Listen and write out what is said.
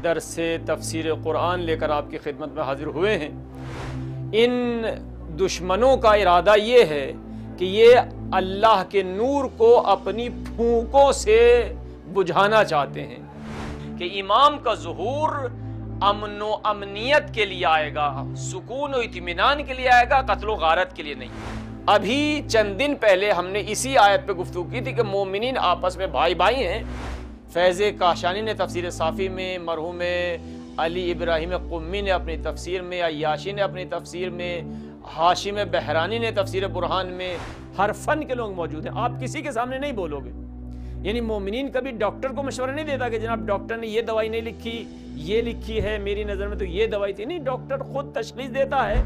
दर्स तफसीर कुरान लेकर आपकी खिदमत में हाजिर हुए हैं। इन दुश्मनों का इरादा ये है कि ये अल्लाह के नूर को अपनी फूंकों से बुझाना चाहते हैं कि इमाम का ज़ुहूर अमन व अमनियत के लिए आएगा, सुकून और इत्मीनान के लिए आएगा, कत्ल गारत के लिए नहीं। अभी चंद दिन पहले हमने इसी आयत पे गुफ्तगू की थी कि मोमिनीन आपस में भाई भाई हैं। फैज़ काशानी ने तफसीर साफ़ी में, मरहूम अली इब्राहिम कुम्मी ने अपनी तफसीर में, अय्याशी ने अपनी तफसीर में, हाशिम बहरानी ने तफसीर बुरहान में, हर फन के लोग मौजूद हैं। आप किसी के सामने नहीं बोलोगे। यानी मोमिनीन कभी डॉक्टर को मशवरा नहीं देता कि जनाब डॉक्टर ने ये दवाई नहीं लिखी, ये लिखी है, मेरी नज़र में तो ये दवाई थी। नहीं, डॉक्टर खुद तशख़ीस देता है